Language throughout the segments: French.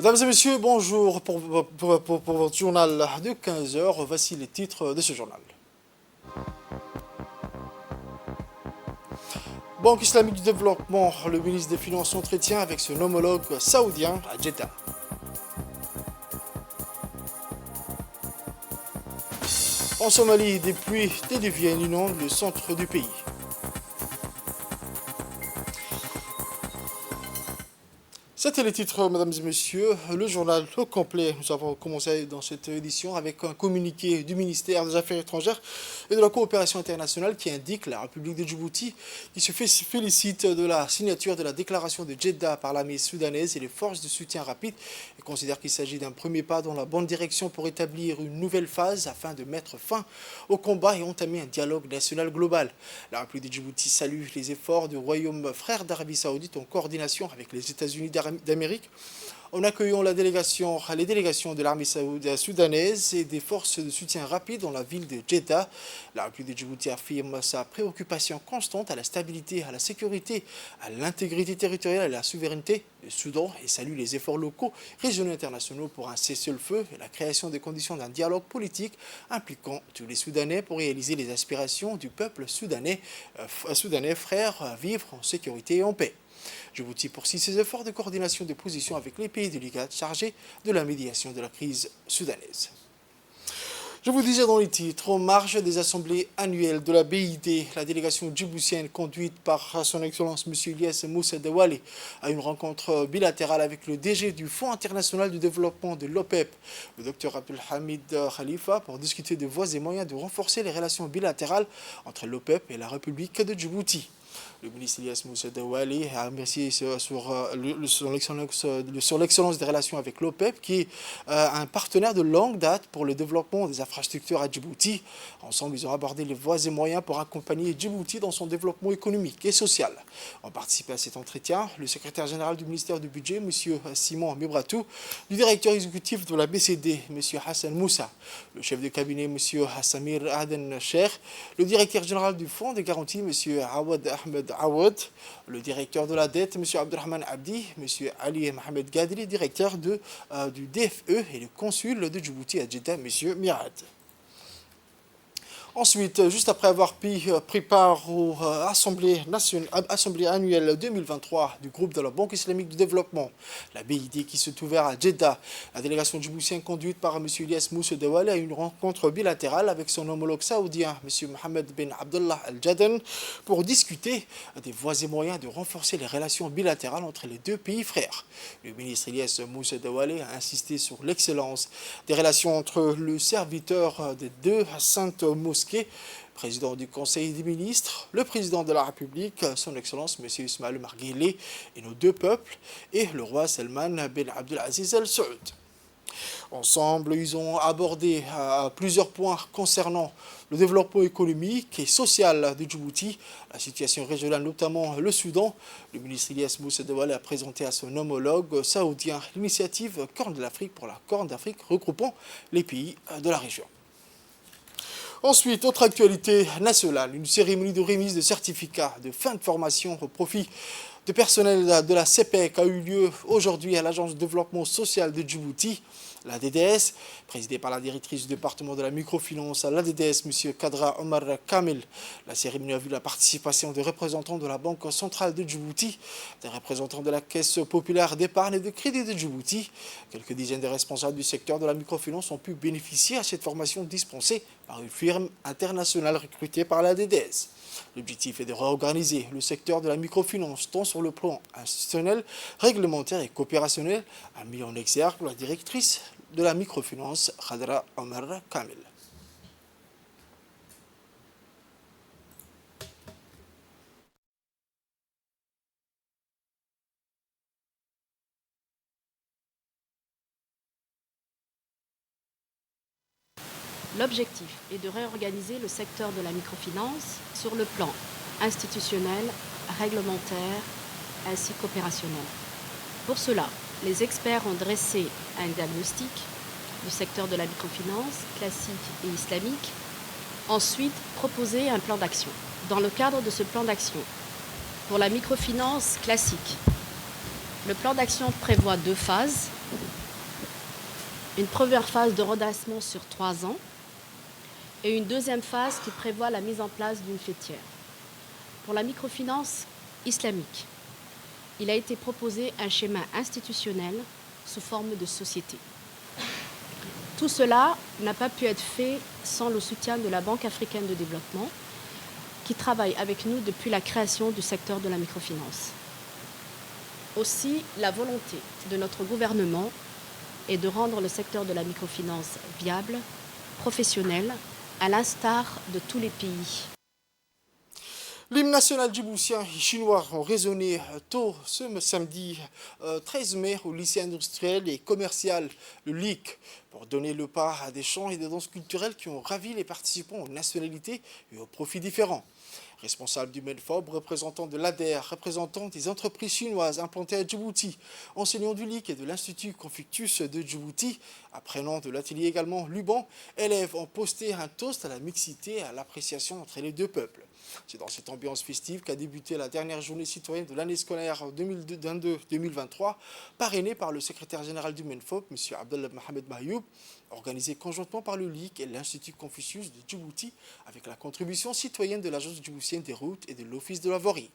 Mesdames et messieurs, bonjour pour votre journal de 15 heures. Voici les titres de ce journal. Banque islamique du développement, le ministre des Finances s'entretient avec son homologue saoudien à Jeddah. En Somalie, des pluies déluviennes inondent le centre du pays. C'était les titres, mesdames et messieurs. Le journal au complet. Nous avons commencé dans cette édition avec un communiqué du ministère des Affaires étrangères et de la coopération internationale qui indique la République de Djibouti qui se félicite de la signature de la déclaration de Jeddah par l'armée soudanaise et les forces de soutien rapide et considère qu'il s'agit d'un premier pas dans la bonne direction pour établir une nouvelle phase afin de mettre fin au combat et entamer un dialogue national global. La République de Djibouti salue les efforts du Royaume frère d'Arabie Saoudite en coordination avec les États-Unis d'Amérique, en accueillant les délégations de l'armée soudanaise et des forces de soutien rapide dans la ville de Jeddah. La République de Djibouti affirme sa préoccupation constante à la stabilité, à la sécurité, à l'intégrité territoriale et à la souveraineté du Soudan et salue les efforts locaux, régionaux et internationaux pour un cessez-le-feu et la création des conditions d'un dialogue politique impliquant tous les Soudanais pour réaliser les aspirations du peuple soudanais frère, vivre en sécurité et en paix. Djibouti poursuit ses efforts de coordination de positions avec les pays de l'IGAD chargés de la médiation de la crise soudanaise. Je vous disais dans les titres, en marge des assemblées annuelles de la BID, la délégation djiboutienne conduite par son Excellence M. Ilyes Moussa Dawali a une rencontre bilatérale avec le DG du Fonds international de développement de l'OPEP, le Dr Abdelhamid Khalifa, pour discuter de voies et moyens de renforcer les relations bilatérales entre l'OPEP et la République de Djibouti. Le ministre Ilyes Moussa Dawali a remercié sur l'excellence des relations avec l'OPEP, qui est un partenaire de longue date pour le développement des infrastructures à Djibouti. Ensemble, ils ont abordé les voies et moyens pour accompagner Djibouti dans son développement économique et social. Ont participé à cet entretien le secrétaire général du ministère du Budget, M. Simon Mebratou, le directeur exécutif de la BCD, M. Hassan Moussa, le chef de cabinet, M. Hassamir Aden Cher, le directeur général du Fonds de garantie, M. Awad Ahmed Awad, le directeur de la dette, M. Abdurrahman Abdi, M. Ali Mohamed Gadri, directeur du DFE et le consul de Djibouti à Jeddah, M. Mirad. Ensuite, juste après avoir pris part aux assemblées annuelles 2023 du groupe de la Banque islamique du développement, la BID qui s'est ouverte à Jeddah, la délégation djiboutienne conduite par M. Ilyes Moussa Dawali a eu une rencontre bilatérale avec son homologue saoudien, M. Mohamed bin Abdullah Al-Jadan, pour discuter des voies et moyens de renforcer les relations bilatérales entre les deux pays frères. Le ministre Ilyes Moussa Dawali a insisté sur l'excellence des relations entre le serviteur des deux saintes mosquées, président du Conseil des ministres, le président de la République, son Excellence M. Ismaël Marguilé et nos deux peuples, et le roi Salman bin Abdelaziz Al Saoud. Ensemble, ils ont abordé plusieurs points concernant le développement économique et social de Djibouti, la situation régionale, notamment le Soudan. Le ministre Ilyes Moussa Dawali a présenté à son homologue saoudien l'initiative Corne de l'Afrique pour la Corne d'Afrique regroupant les pays de la région. Ensuite, autre actualité nationale, une cérémonie de remise de certificats de fin de formation au profit du personnel de la CPEC a eu lieu aujourd'hui à l'Agence de développement social de Djibouti, la DDS, présidée par la directrice du département de la microfinance à la DDS, M. Kadra Omar Kamel. La cérémonie a vu la participation de représentants de la Banque centrale de Djibouti, des représentants de la Caisse populaire d'épargne et de crédit de Djibouti. Quelques dizaines de responsables du secteur de la microfinance ont pu bénéficier à cette formation dispensée par une firme internationale recrutée par la DDS. L'objectif est de réorganiser le secteur de la microfinance tant sur le plan institutionnel, réglementaire et coopérationnel, a mis en exergue la directrice de la microfinance, Khadra Omar Kamel. L'objectif est de réorganiser le secteur de la microfinance sur le plan institutionnel, réglementaire ainsi qu'opérationnel. Pour cela, les experts ont dressé un diagnostic du secteur de la microfinance classique et islamique, ensuite proposé un plan d'action. Dans le cadre de ce plan d'action, pour la microfinance classique, le plan d'action prévoit 2 phases. Une première phase de redressement sur 3 ans et une deuxième phase qui prévoit la mise en place d'une fêtière. Pour la microfinance islamique, il a été proposé un schéma institutionnel sous forme de société. Tout cela n'a pas pu être fait sans le soutien de la Banque africaine de développement, qui travaille avec nous depuis la création du secteur de la microfinance. Aussi, la volonté de notre gouvernement est de rendre le secteur de la microfinance viable, professionnel, à l'instar de tous les pays. L'hymne national djiboutien et chinois ont résonné tôt ce samedi 13 mai au lycée industriel et commercial, le LIC, pour donner le pas à des chants et des danses culturelles qui ont ravi les participants aux nationalités et aux profils différents. Responsable du MEDFOB, représentant de l'ADER, représentant des entreprises chinoises implantées à Djibouti, enseignant du LIC et de l'Institut Confucius de Djibouti, apprenant de l'atelier également Luban, élèves ont posté un toast à la mixité et à l'appréciation entre les deux peuples. C'est dans cette ambiance festive qu'a débuté la dernière journée citoyenne de l'année scolaire 2022-2023, parrainée par le secrétaire général du MENFOP, M. Abdellah Mohamed Mayoub, organisée conjointement par le LIC et l'Institut Confucius de Djibouti, avec la contribution citoyenne de l'Agence djiboutienne des routes et de l'Office de la voirie.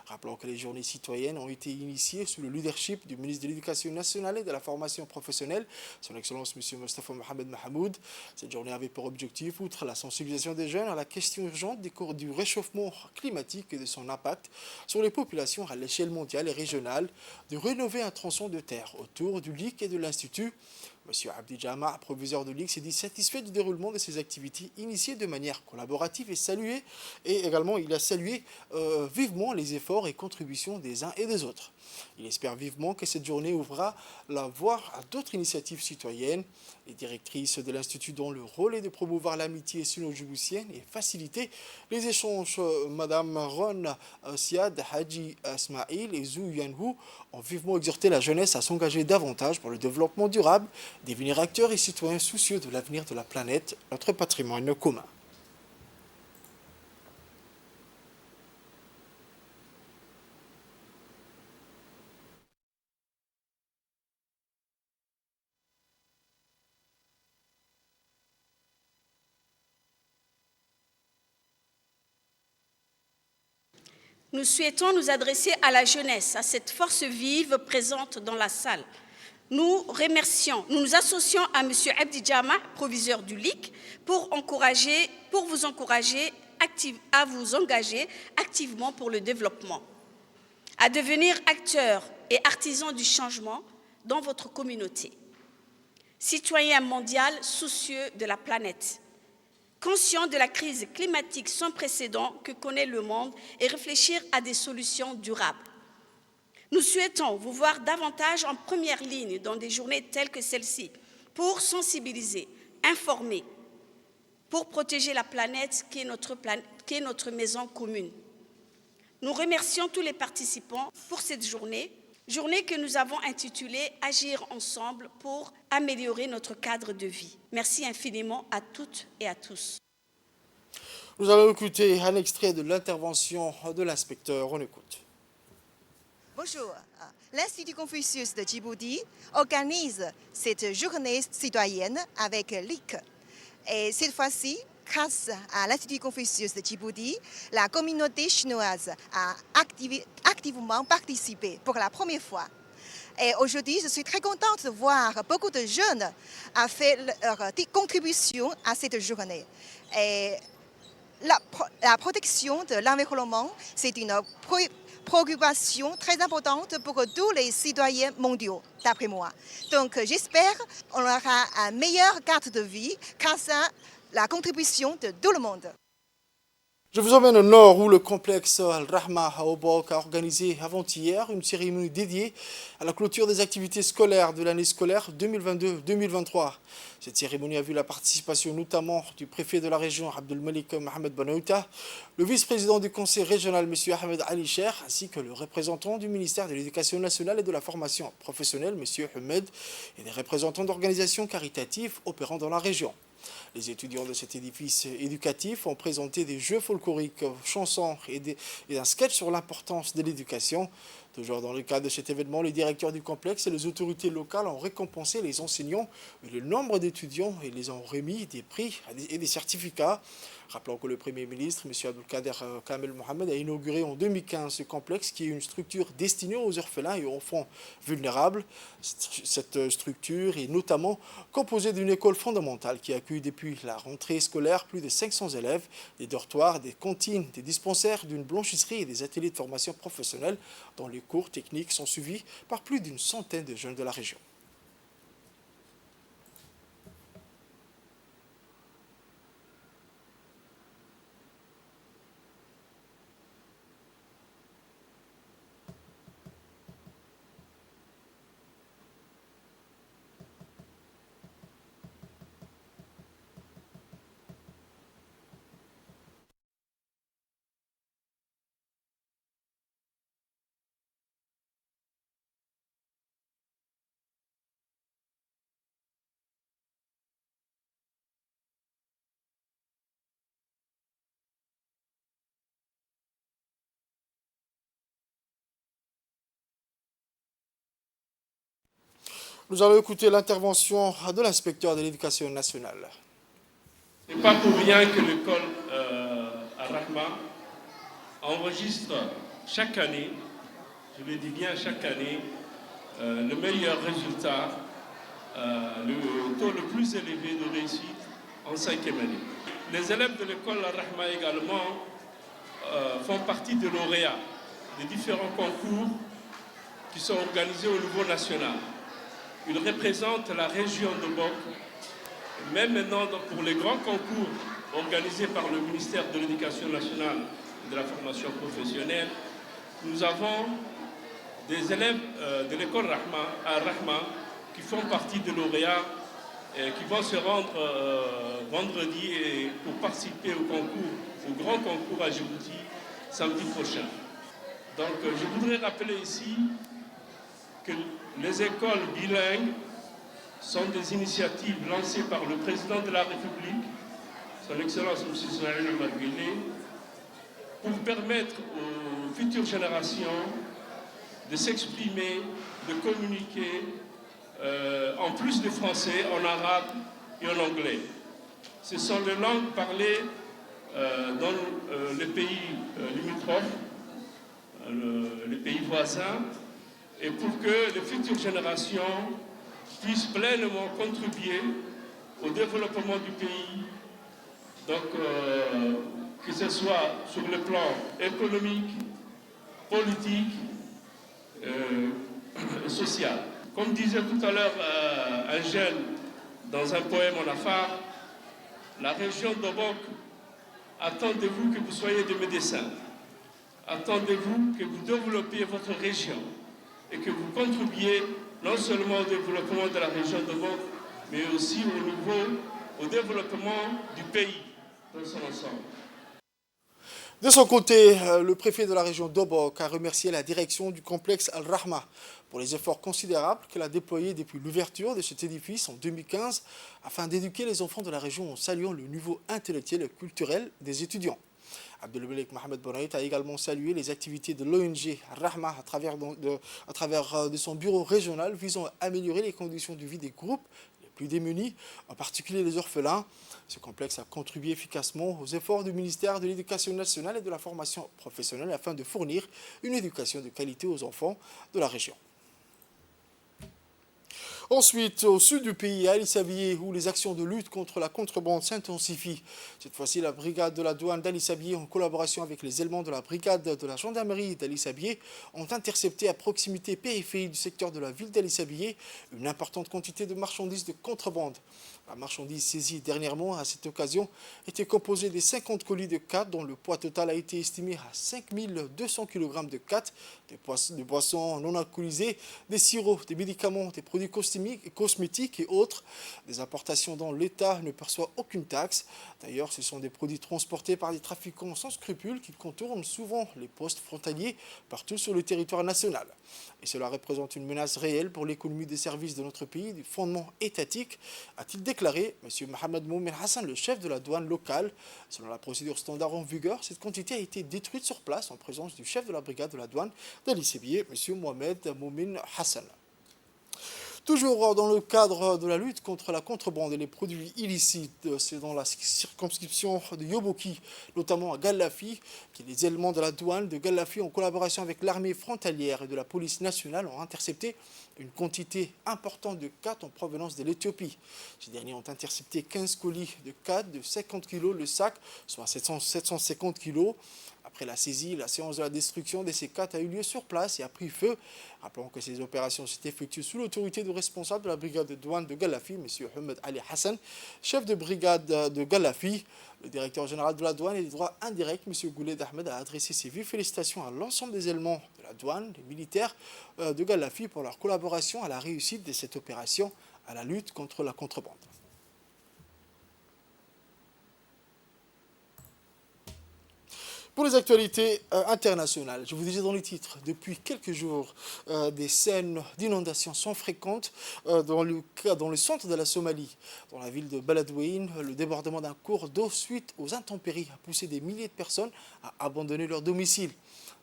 Rappelons que les journées citoyennes ont été initiées sous le leadership du ministre de l'Éducation nationale et de la formation professionnelle, son Excellence M. Mostafa Mohamed Mahamoud. Cette journée avait pour objectif, outre la sensibilisation des jeunes à la question urgente du réchauffement climatique et de son impact sur les populations à l'échelle mondiale et régionale, de rénover un tronçon de terre autour du LIC et de l'Institut. M. Abdi Jama, proviseur de l'IC, s'est dit satisfait du déroulement de ces activités initiées de manière collaborative et également il a salué vivement les efforts et contributions des uns et des autres. Il espère vivement que cette journée ouvrira la voie à d'autres initiatives citoyennes. Les directrices de l'Institut dont le rôle est de promouvoir l'amitié sino-djiboutienne et faciliter les échanges. Madame Ron Siad, Haji Ismail et Zhu Yanhu ont vivement exhorté la jeunesse à s'engager davantage pour le développement durable, devenir acteurs et citoyens soucieux de l'avenir de la planète, notre patrimoine commun. Nous souhaitons nous adresser à la jeunesse, à cette force vive présente dans la salle. Nous nous associons à M. Abdi Jama, proviseur du LIC, pour vous encourager à vous engager activement pour le développement, à devenir acteurs et artisans du changement dans votre communauté. Citoyen mondial soucieux de la planète, conscient de la crise climatique sans précédent que connaît le monde et réfléchir à des solutions durables. Nous souhaitons vous voir davantage en première ligne dans des journées telles que celle-ci pour sensibiliser, informer, pour protéger la planète qui est notre maison commune. Nous remercions tous les participants pour cette journée que nous avons intitulée « Agir ensemble pour améliorer notre cadre de vie ». Merci infiniment à toutes et à tous. Nous allons écouter un extrait de l'intervention de l'inspecteur. On écoute. Bonjour. L'Institut Confucius de Djibouti organise cette journée citoyenne avec l'IC. Et cette fois-ci, grâce à l'Institut Confucius de Djibouti, la communauté chinoise a activement participé pour la première fois. Et aujourd'hui, je suis très contente de voir beaucoup de jeunes ont fait leur contribution à cette journée. Et la protection de l'environnement, c'est une préoccupation très importante pour tous les citoyens mondiaux, d'après moi. Donc j'espère qu'on aura un meilleur cadre de vie grâce à la contribution de tout le monde. Je vous emmène au nord où le complexe Al-Rahma à Obok a organisé avant-hier une cérémonie dédiée à la clôture des activités scolaires de l'année scolaire 2022-2023. Cette cérémonie a vu la participation notamment du préfet de la région Abdul Malik Mohamed Banouta, le vice-président du conseil régional M. Ahmed Ali Cher, ainsi que le représentant du ministère de l'Éducation nationale et de la formation professionnelle M. Ahmed et des représentants d'organisations caritatives opérant dans la région. Les étudiants de cet édifice éducatif ont présenté des jeux folkloriques, chansons et un sketch sur l'importance de l'éducation. Toujours dans le cadre de cet événement, les directeurs du complexe et les autorités locales ont récompensé les enseignants et le nombre d'étudiants et les ont remis des prix et des certificats. Rappelons que le Premier ministre, M. Abdelkader Kamel Mohamed, a inauguré en 2015 ce complexe qui est une structure destinée aux orphelins et aux enfants vulnérables. Cette structure est notamment composée d'une école fondamentale qui accueille depuis la rentrée scolaire plus de 500 élèves, des dortoirs, des cantines, des dispensaires, d'une blanchisserie et des ateliers de formation professionnelle dont les cours techniques sont suivis par plus d'une centaine de jeunes de la région. Nous allons écouter l'intervention de l'inspecteur de l'éducation nationale. Ce n'est pas pour rien que l'école Al-Rahma enregistre chaque année, je le dis bien chaque année, le meilleur résultat, le taux le plus élevé de réussite en 5e année. Les élèves de l'école Al-Rahma également font partie des lauréats des différents concours qui sont organisés au niveau national. Ils représentent la région de Bok. Même maintenant, pour les grands concours organisés par le ministère de l'Éducation nationale et de la formation professionnelle, nous avons des élèves de l'école Rahma qui font partie des lauréats et qui vont se rendre vendredi pour participer au concours, au grand concours à Djibouti, samedi prochain. Donc je voudrais rappeler ici que les écoles bilingues sont des initiatives lancées par le président de la République, son Excellence M. Ismaël Omar Guelleh, pour permettre aux futures générations de s'exprimer, de communiquer, en plus de français, en arabe et en anglais. Ce sont les langues parlées dans les pays limitrophes, les pays voisins, et pour que les futures générations puissent pleinement contribuer au développement du pays, donc que ce soit sur le plan économique, politique et social. Comme disait tout à l'heure un jeune dans un poème en afar, la région d'Obok, attendez-vous que vous soyez des médecins, attendez-vous que vous développiez votre région et que vous contribuiez non seulement au développement de la région de Bok, mais aussi au développement du pays dans son ensemble. De son côté, le préfet de la région d'Obok a remercié la direction du complexe Al-Rahma pour les efforts considérables qu'elle a déployés depuis l'ouverture de cet édifice en 2015 afin d'éduquer les enfants de la région en saluant le niveau intellectuel et culturel des étudiants. Abdelmalik Mohamed Bonaït a également salué les activités de l'ONG Rahma à travers de son bureau régional visant à améliorer les conditions de vie des groupes les plus démunis, en particulier les orphelins. Ce complexe a contribué efficacement aux efforts du ministère de l'Éducation nationale et de la formation professionnelle afin de fournir une éducation de qualité aux enfants de la région. Ensuite, au sud du pays, à Ali Sabié, où les actions de lutte contre la contrebande s'intensifient. Cette fois-ci, la brigade de la douane d'Ali Sabié, en collaboration avec les éléments de la brigade de la gendarmerie d'Ali Sabié, ont intercepté à proximité périphérique du secteur de la ville d'Ali Sabié une importante quantité de marchandises de contrebande. La marchandise saisie dernièrement à cette occasion était composée des 50 colis de khat dont le poids total a été estimé à 5200 kg de khat, de boissons non alcoolisées, des sirops, des médicaments, des produits cosmétiques cosmétiques et autres. Des importations dont l'État ne perçoit aucune taxe. D'ailleurs, ce sont des produits transportés par des trafiquants sans scrupules qui contournent souvent les postes frontaliers partout sur le territoire national. Et cela représente une menace réelle pour l'économie des services de notre pays, du fondement étatique, a-t-il déclaré M. Mohamed Moumen Hassan, le chef de la douane locale. Selon la procédure standard en vigueur, cette quantité a été détruite sur place en présence du chef de la brigade de la douane d'Ali-Sébié, M. Mohamed Moumen Hassan. Toujours dans le cadre de la lutte contre la contrebande et les produits illicites, c'est dans la circonscription de Yoboki, notamment à Galafi, que les éléments de la douane de Galafi, en collaboration avec l'armée frontalière et de la police nationale, ont intercepté une quantité importante de khat en provenance de l'Éthiopie. Ces derniers ont intercepté 15 colis de khat de 50 kg le sac, soit 750 kg. Après la saisie, la séance de la destruction de ces khat a eu lieu sur place et a pris feu. Rappelons que ces opérations s'étaient effectuées sous l'autorité du responsable de la brigade de douane de Galafi, M. Ahmed Ali Hassan, chef de brigade de Galafi. Le directeur général de la douane et des droits indirects, M. Gouled Ahmed, a adressé ses vives félicitations à l'ensemble des éléments de la douane, des militaires de Galafi, pour leur collaboration à la réussite de cette opération à la lutte contre la contrebande. Pour les actualités internationales, je vous disais dans les titres, depuis quelques jours, des scènes d'inondation sont fréquentes dans le centre de la Somalie. Dans la ville de Beledweyne, le débordement d'un cours d'eau suite aux intempéries a poussé des milliers de personnes à abandonner leur domicile.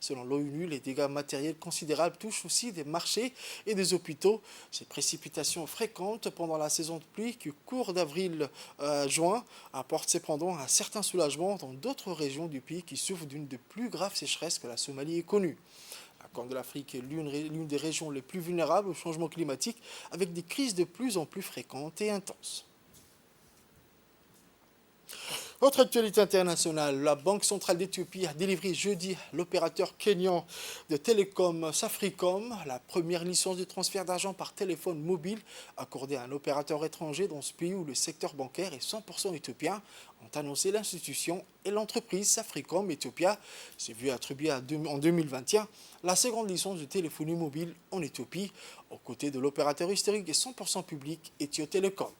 Selon l'ONU, les dégâts matériels considérables touchent aussi des marchés et des hôpitaux. Ces précipitations fréquentes pendant la saison de pluie qui court d'avril à juin apportent cependant un certain soulagement dans d'autres régions du pays qui souffrent d'une des plus graves sécheresses que la Somalie ait connue. La Corne de l'Afrique est l'une des régions les plus vulnérables au changement climatique, avec des crises de plus en plus fréquentes et intenses. Autre actualité internationale, la Banque centrale d'Éthiopie a délivré jeudi l'opérateur kényan de télécom Safaricom la première licence de transfert d'argent par téléphone mobile accordée à un opérateur étranger dans ce pays où le secteur bancaire est 100% éthiopien, ont annoncé l'institution et l'entreprise Safaricom Ethiopia s'est vue attribuer en 2021 la seconde licence de téléphonie mobile en Éthiopie, aux côtés de l'opérateur historique et 100% public Ethio Telecom.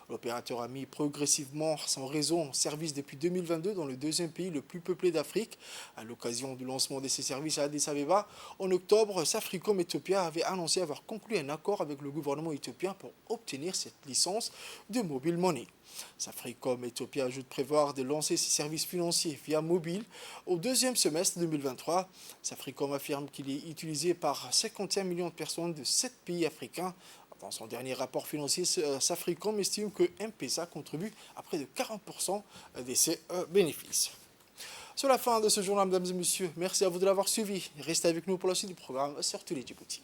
L'opérateur a mis progressivement son réseau en service depuis 2022 dans le deuxième pays le plus peuplé d'Afrique. À l'occasion du lancement de ses services à Addis Abeba, en octobre, Safaricom Ethiopia avait annoncé avoir conclu un accord avec le gouvernement éthiopien pour obtenir cette licence de mobile money. Safaricom Ethiopia ajoute prévoir de lancer ses services financiers via mobile au deuxième semestre 2023. Safaricom affirme qu'il est utilisé par 51 millions de personnes de 7 pays africains. Dans son dernier rapport financier, Safaricom estime que M-Pesa contribue à près de 40% de ses bénéfices. C'est la fin de ce journal, mesdames et messieurs. Merci à vous de l'avoir suivi. Restez avec nous pour la suite du programme sur Télé Djibouti.